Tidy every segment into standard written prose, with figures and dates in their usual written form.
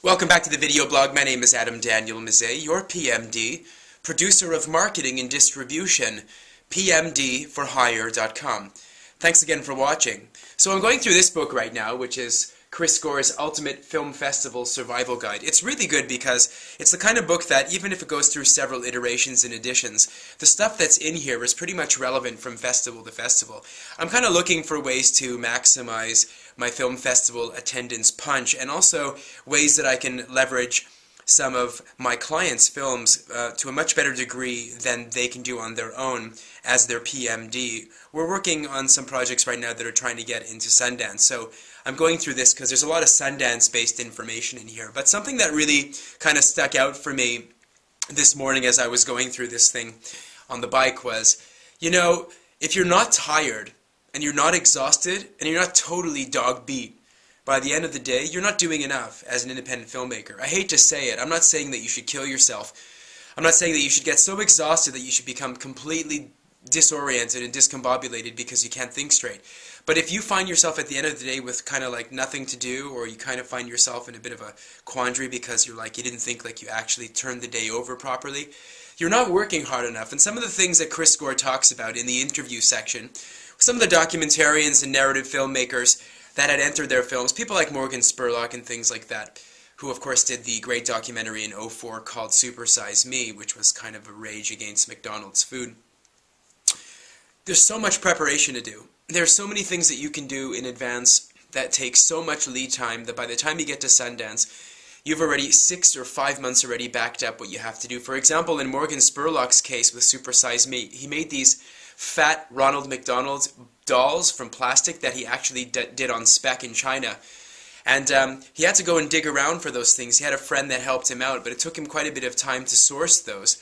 Welcome back to the video blog. My name is Adam Daniel Mezei, your PMD, producer of marketing and distribution, pmdforhire.com. Thanks again for watching. So I'm going through this book right now, which is Chris Gore's Ultimate Film Festival Survival Guide. It's really good because it's the kind of book that, even if it goes through several iterations and editions, the stuff that's in here is pretty much relevant from festival to festival. I'm kind of looking for ways to maximize my film festival attendance punch, and also ways that I can leverage some of my clients' films to a much better degree than they can do on their own as their PMD. We're working on some projects right now that are trying to get into Sundance, so I'm going through this because there's a lot of Sundance-based information in here. But something that really kind of stuck out for me this morning as I was going through this thing on the bike was, you know, if you're not tired and you're not exhausted and you're not totally dog beat, by the end of the day, you're not doing enough as an independent filmmaker. I hate to say it. I'm not saying that you should kill yourself. I'm not saying that you should get so exhausted that you should become completely disoriented and discombobulated because you can't think straight. But if you find yourself at the end of the day with kind of like nothing to do, or you kind of find yourself in a bit of a quandary because you're like, you didn't think like you actually turned the day over properly, you're not working hard enough. And some of the things that Chris Gore talks about in the interview section, some of the documentarians and narrative filmmakers that had entered their films, people like Morgan Spurlock and things like that, who of course did the great documentary in '04 called Super Size Me, which was kind of a rage against McDonald's food. There's so much preparation to do. There's so many things that you can do in advance that take so much lead time that by the time you get to Sundance, you've already 6 or 5 months already backed up what you have to do. For example, in Morgan Spurlock's case with Super Size Me, he made these fat Ronald McDonald dolls from plastic that he actually did on spec in China. And he had to go and dig around for those things. He had a friend that helped him out, but it took him quite a bit of time to source those.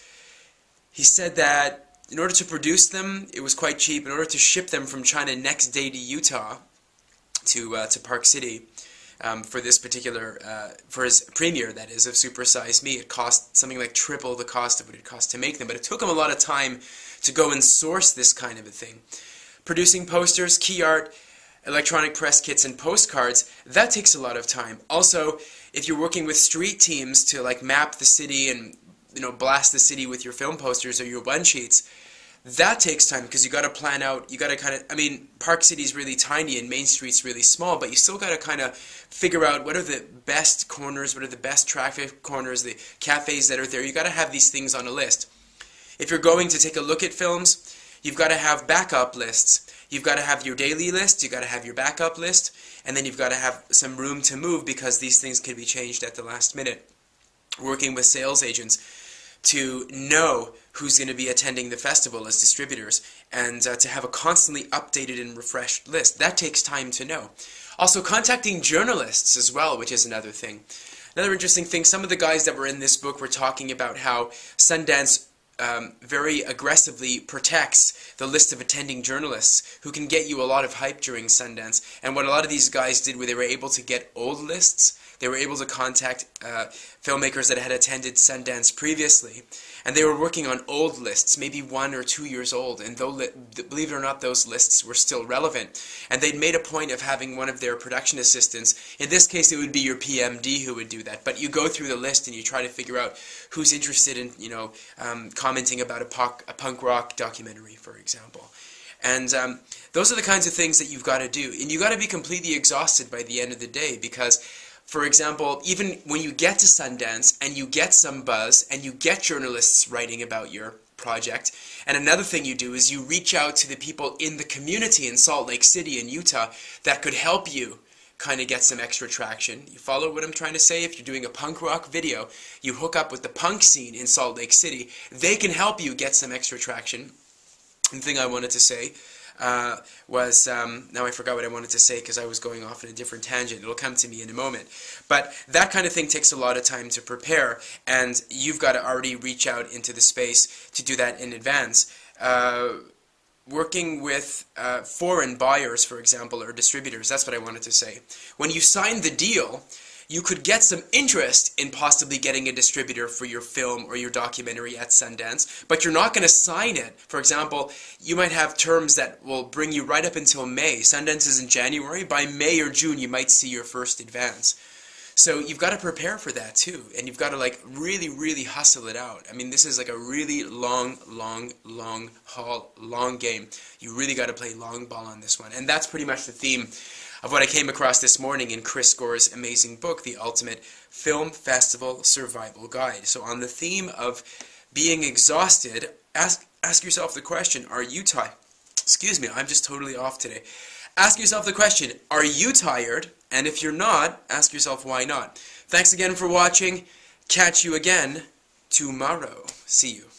He said that in order to produce them, it was quite cheap. In order to ship them from China next day to Utah, to Park City, for this particular, for his premiere, that is, of Super Size Me, it cost something like triple the cost of what it cost to make them. But it took him a lot of time to go and source this kind of a thing. Producing posters, key art, electronic press kits, and postcards, that takes a lot of time. Also, if you're working with street teams to like map the city and blast the city with your film posters or your one sheets, that takes time because you got to plan out, you got to kind of, I mean, Park City's really tiny and Main Street's really small, but you still got to kind of figure out what are the best corners, what are the best traffic corners, the cafes that are there. You got to have these things on a list. If you're going to take a look at films, you've got to have backup lists. You've got to have your daily list, you've got to have your backup list, and then you've got to have some room to move because these things can be changed at the last minute. Working with sales agents to know who's going to be attending the festival as distributors, and to have a constantly updated and refreshed list. That takes time to know. Also contacting journalists as well, which is another thing. Another interesting thing, some of the guys that were in this book were talking about how Sundance very aggressively protects the list of attending journalists who can get you a lot of hype during Sundance. And what a lot of these guys did was they were able to get old lists. They were able to contact filmmakers that had attended Sundance previously. And they were working on old lists, maybe 1 or 2 years old. And believe it or not, those lists were still relevant. And they'd made a point of having one of their production assistants. In this case, it would be your PMD who would do that. But you go through the list and you try to figure out who's interested in, commenting about a punk rock documentary, for example. And those are the kinds of things that you've got to do. And you've got to be completely exhausted by the end of the day because, for example, even when you get to Sundance and you get some buzz and you get journalists writing about your project, and another thing you do is you reach out to the people in the community in Salt Lake City and Utah that could help you kind of get some extra traction. You follow what I'm trying to say? If you're doing a punk rock video, you hook up with the punk scene in Salt Lake City. They can help you get some extra traction. And the thing I wanted to say was, now I forgot what I wanted to say because I was going off in a different tangent. It'll come to me in a moment. But that kind of thing takes a lot of time to prepare, and you've got to already reach out into the space to do that in advance. Working with foreign buyers, for example, or distributors, that's what I wanted to say. When you sign the deal, you could get some interest in possibly getting a distributor for your film or your documentary at Sundance, but you're not going to sign it. For example, you might have terms that will bring you right up until May. Sundance is in January. By May or June, you might see your first advance. So you've got to prepare for that too, and you've got to like really, really hustle it out. I mean, this is like a really long haul, long game. You really got to play long ball on this one, and that's pretty much the theme of what I came across this morning in Chris Gore's amazing book, The Ultimate Film Festival Survival Guide. So on the theme of being exhausted, ask yourself the question, are you tired? Excuse me, I'm just totally off today. Ask yourself the question, are you tired? And if you're not, ask yourself why not. Thanks again for watching. Catch you again tomorrow. See you.